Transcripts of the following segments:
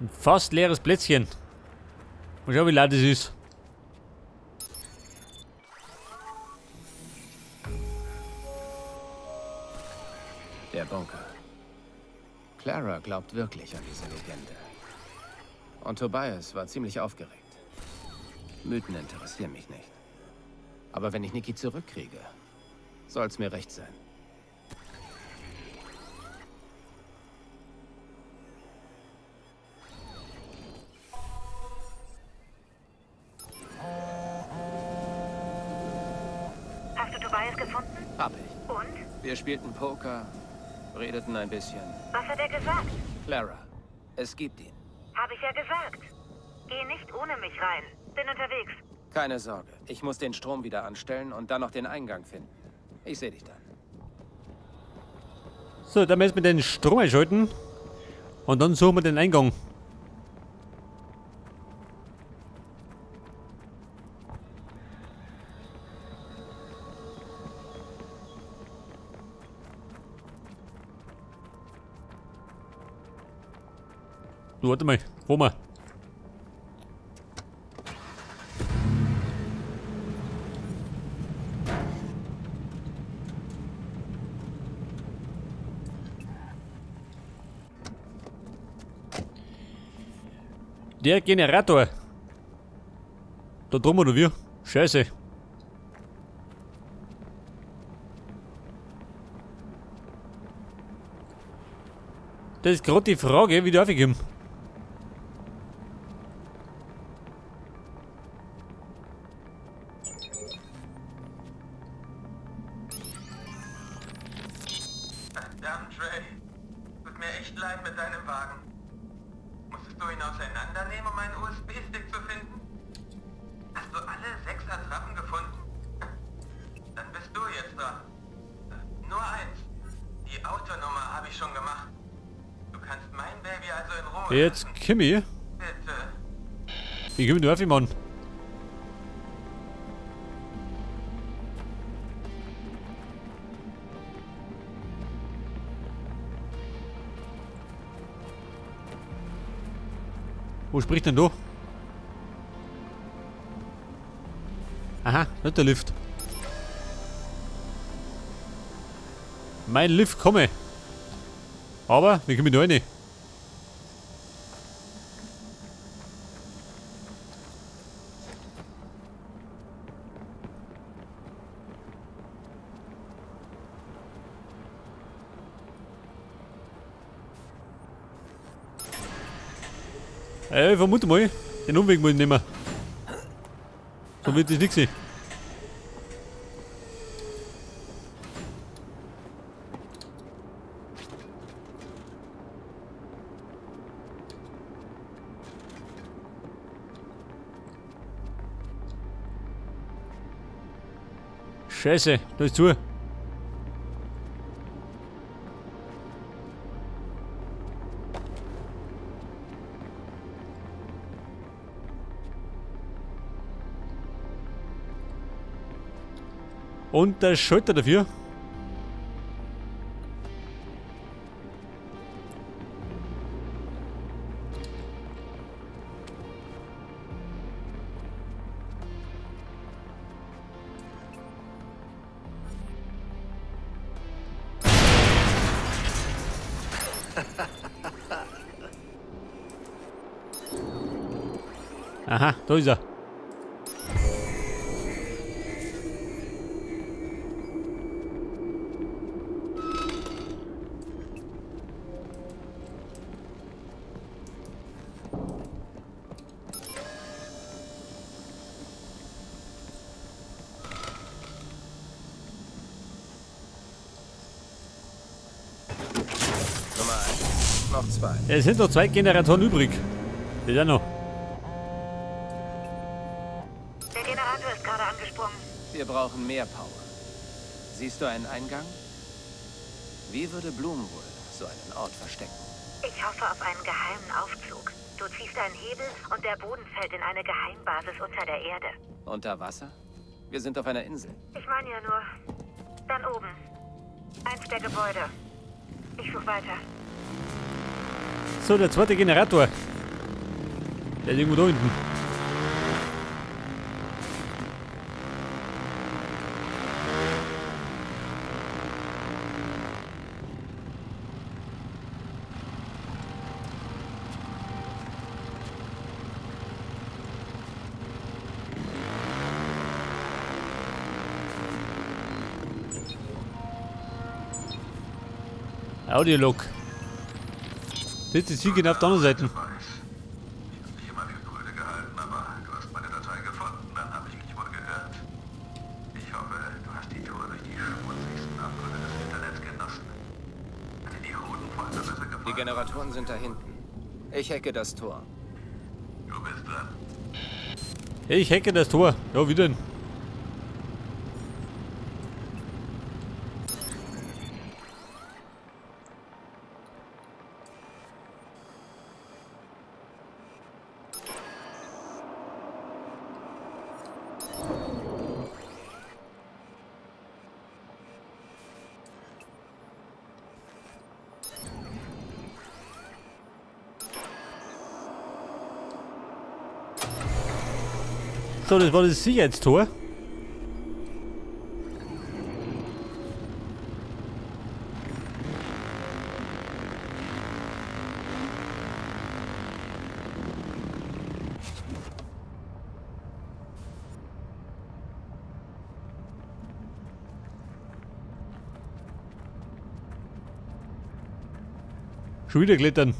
Ein fast leeres Plätzchen. Mal schauen, wie laut das ist. Der Bunker. Clara glaubt wirklich an diese Legende. Und Tobias war ziemlich aufgeregt. Mythen interessieren mich nicht. Aber wenn ich Nikki zurückkriege, soll's mir recht sein. Hast du Tobias gefunden? Hab ich. Und? Wir spielten Poker, redeten ein bisschen. Was hat er gesagt? Clara, es gibt ihn. Habe ich ja gesagt. Geh nicht ohne mich rein. Bin unterwegs. Keine Sorge, ich muss den Strom wieder anstellen und dann noch den Eingang finden. Ich sehe dich dann. So, dann müssen wir den Strom einschalten. Und dann suchen wir den Eingang. Du, warte mal, wo mal? Der Generator. Da drum oder wie? Scheiße. Das ist gerade die Frage, wie darf ich ihm? Verdammt, Trey. Tut mir echt leid mit deinem Wagen. Musstest du ihn auseinandernehmen, um einen USB-Stick zu finden? Hast du alle 6 Attrappen gefunden? Dann bist du jetzt dran. Nur eins. Die Autonummer habe ich schon gemacht. Du kannst mein Baby also in Ruhe Jetzt lassen. Kimi. Bitte. Ich gebe nur auf ihn, Mann. Wo spricht denn du? Aha, nicht der Lift. Mein Lift komme. Aber, wie komme ich da rein? Ich vermute mal, den Umweg muss ich nehmen. So wird das nichts sein. Scheiße, da ist zu. Und der Schalter dafür. Aha, da ist er. Nummer 1. Noch 2. Es sind noch 2 Generatoren übrig. Das ist auch noch. Der Generator ist gerade angesprungen. Wir brauchen mehr Power. Siehst du einen Eingang? Wie würde Bloom wohl so einen Ort verstecken? Ich hoffe auf einen geheimen Aufzug. Du ziehst einen Hebel und der Boden fällt in eine Geheimbasis unter der Erde. Unter Wasser? Wir sind auf einer Insel. Ich meine ja nur, dann oben. Eins der Gebäude. Ich suche weiter. So, der zweite Generator. Der ist irgendwo da hinten. Audiolog. Das ist die Ziege auf der anderen Seite. Ich habe dich immer für Brüder gehalten, aber du hast meine Datei gefunden, dann habe ich mich wohl geirrt. Ich hoffe, du hast die Tour durch die schmutzigsten Abgründe des Internets genossen. Hat dir die Hodenfolge besser gefallen? Die Generatoren sind da hinten. Ich hacke das Tor. Du bist dran. Ich hacke das Tor. Ja, wie denn? So, das war das Sicherheitstor. Schon wieder klettern.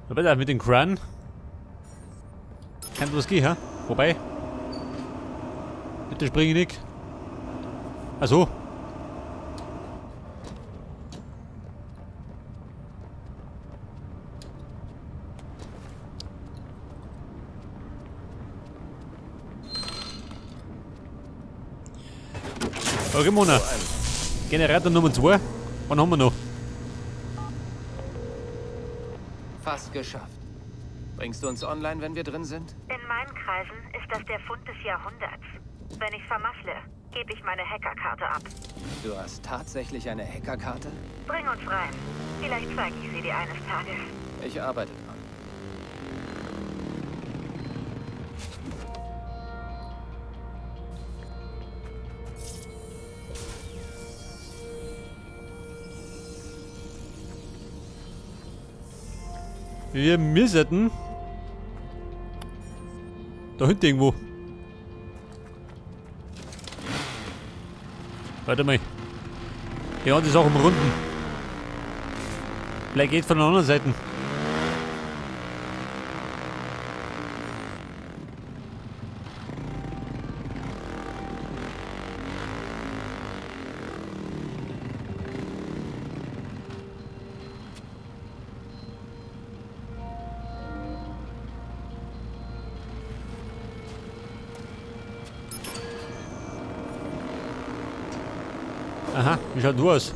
Aber da mit dem Crun kann was gehen, ha? Wobei. Bitte springe ich nicht. Ach so. Okay, Mona. Generator Nummer 2. Wann haben wir noch? Fast geschafft. Bringst du uns online, wenn wir drin sind? In meinen Kreisen ist das der Fund des Jahrhunderts. Wenn ich vermassle, gebe ich meine Hackerkarte ab. Du hast tatsächlich eine Hackerkarte? Bring uns rein. Vielleicht zeige ich sie dir eines Tages. Ich arbeite dran. Wir müssten da hinten irgendwo. Warte mal. Ja, das ist auch im Runden. Vielleicht geht von der anderen Seite. Aha, wie schaut du aus?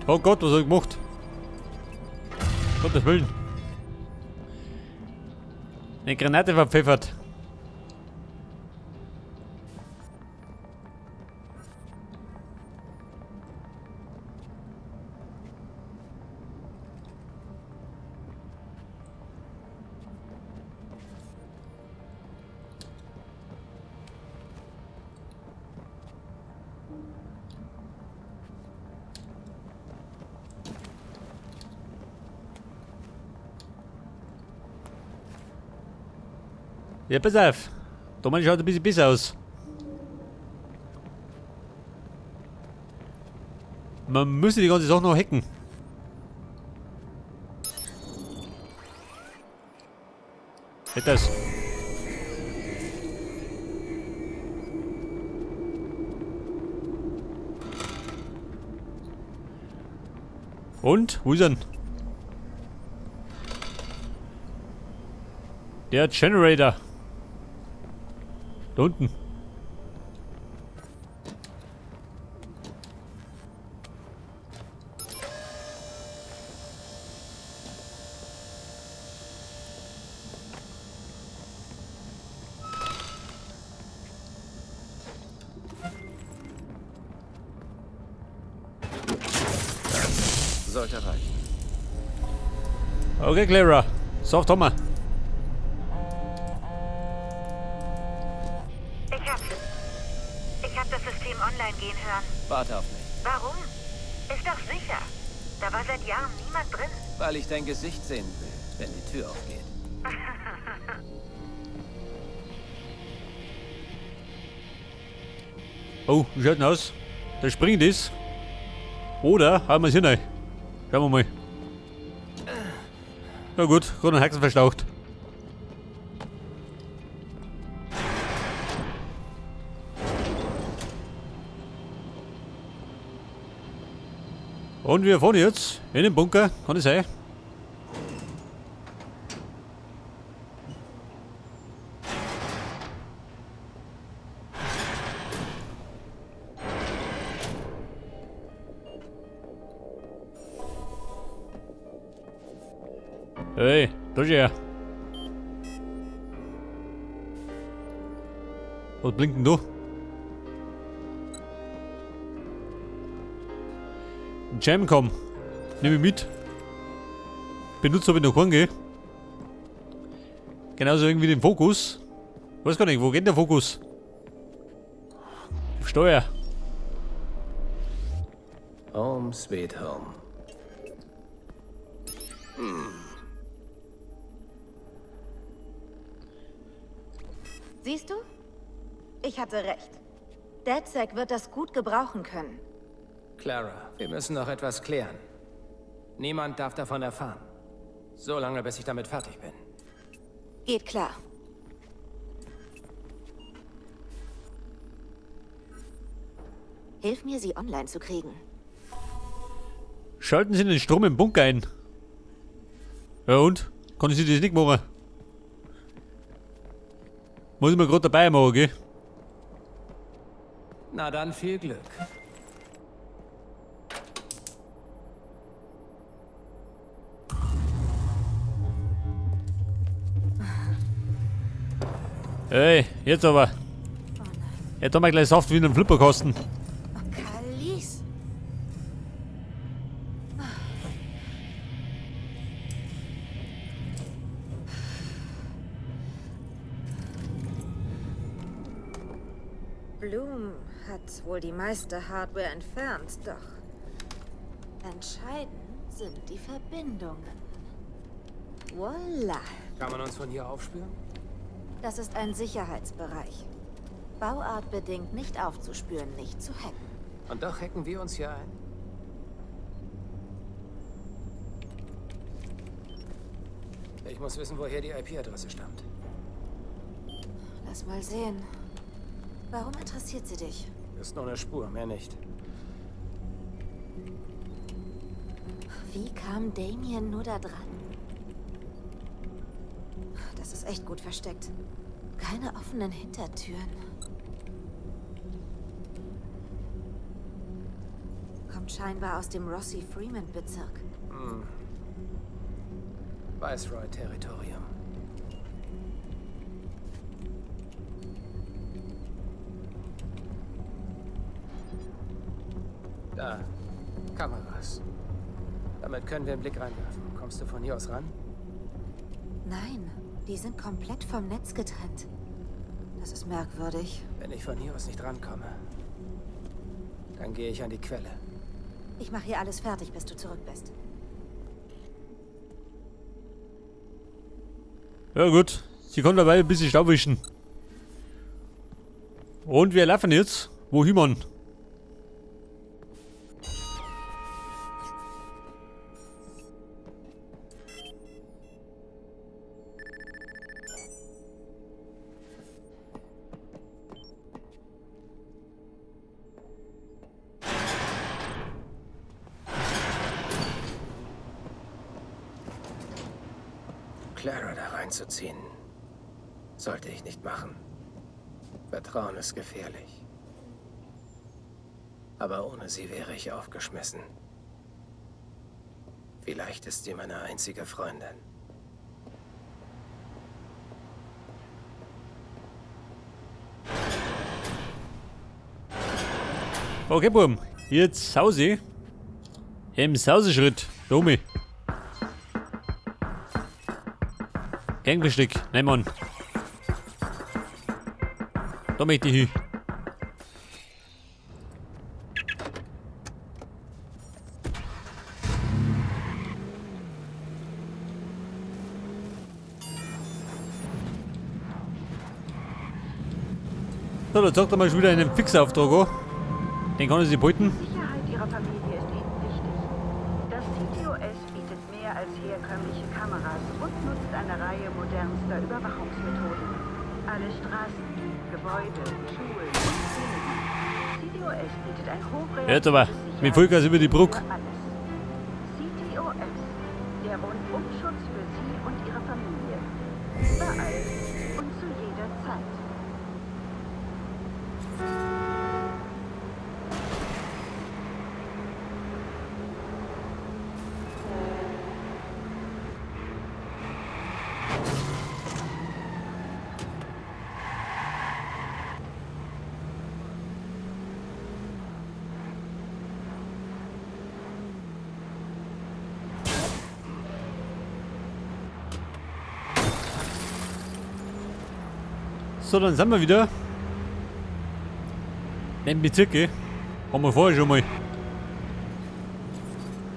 Oh Gott, was hab ich gemacht? Gottes Willen. Eine Granate verpfeffert. Ja, pass auf. Da mal schaut ein bisschen besser aus. Man müsste die ganze Sache noch hacken. Hätt das. Und? Wo ist er denn? Der Generator. Da unten. Sollte reichen. Okay, Clara. So, Thomas. Ich hab das System online gehen hören. Warte auf mich. Warum? Ist doch sicher. Da war seit Jahren niemand drin. Weil ich dein Gesicht sehen will, wenn die Tür aufgeht. Oh, wie schaut denn aus? Da springt es. Oder haben wir es hinein? Schauen wir mal. Na gut, gerade einen Haxen verstaucht. Und wir fahren jetzt in den Bunker, kann es sein? Hey, da ist er. Was blinkt denn da? Ein Jamcom. Nehme ich mit. Benutze aber noch keinen, gell? Genauso irgendwie den Fokus. Ich weiß gar nicht, wo geht der Fokus? Auf Steuer. Home sweet home. Siehst du? Ich hatte recht. DedSec wird das gut gebrauchen können. Clara, wir müssen noch etwas klären. Niemand darf davon erfahren. So lange, bis ich damit fertig bin. Geht klar. Hilf mir, sie online zu kriegen. Schalten Sie den Strom im Bunker ein. Ja und? Kann ich das nicht machen? Muss ich mir gerade dabei machen, gell? Na dann viel Glück. Ey, jetzt aber. Hätte doch mal gleich Saft wie in einem Flipperkasten. Kalis. Bloom hat wohl die meiste Hardware entfernt, doch entscheidend sind die Verbindungen. Voila. Kann man uns von hier aufspüren? Das ist ein Sicherheitsbereich. Bauartbedingt nicht aufzuspüren, nicht zu hacken. Und doch hacken wir uns hier ein. Ich muss wissen, woher die IP-Adresse stammt. Lass mal sehen. Warum interessiert sie dich? Ist nur eine Spur, mehr nicht. Wie kam Damien nur da dran? Das ist echt gut versteckt. Keine offenen Hintertüren. Kommt scheinbar aus dem Rossi-Freeman-Bezirk. Viceroy-Territorium. Da. Kameras. Damit können wir einen Blick reinwerfen. Kommst du von hier aus ran? Nein, die sind komplett vom Netz getrennt. Das ist merkwürdig. Wenn ich von hier aus nicht rankomme, dann gehe ich an die Quelle. Ich mache hier alles fertig, bis du zurück bist. Ja gut, sie kommt dabei ein bisschen Staub wischen. Und wir laufen jetzt. Wohin, Mann? Clara da reinzuziehen, sollte ich nicht machen. Vertrauen ist gefährlich. Aber ohne sie wäre ich aufgeschmissen. Vielleicht ist sie meine einzige Freundin. Okay, Buben. Jetzt Hause. Im Sauseschritt. Domi. Gangbestick. Nein, Mann. Da möchte ich hin. So, da sagt er mal schon wieder einen Fixauftrag an. Den kann er sich behalten. Die Sicherheit Ihrer Familie ist Ihnen wichtig. Das CTOS bietet mehr als herkömmliche Kameras und nutzt eine Reihe modernster Überwachungsmethoden. Alle Straßen, Gebäude, Schulen und Kliniken. CTOS bietet ein hochrealistisches Hört aber, mit Vollgas über die Brücke. für alles. CTOS, der Rundumschutz für Sie und Ihre Familie. Überall und zu jeder Zeit. So, dann sind wir wieder. Den Bezirk, haben wir vorher schon mal.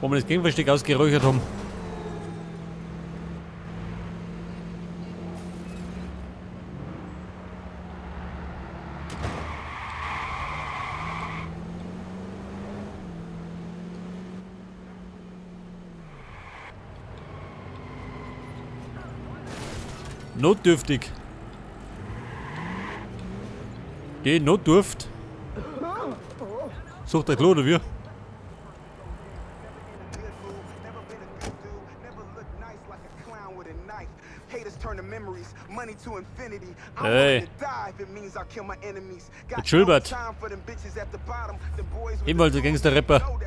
Wo wir das Gegenversteck ausgeräuchert haben. Notdürftig. Die Notdurft. Sucht der Klo oder wie? Hey. Mit Schulbert. Ebenfalls ein Gangster-Rapper.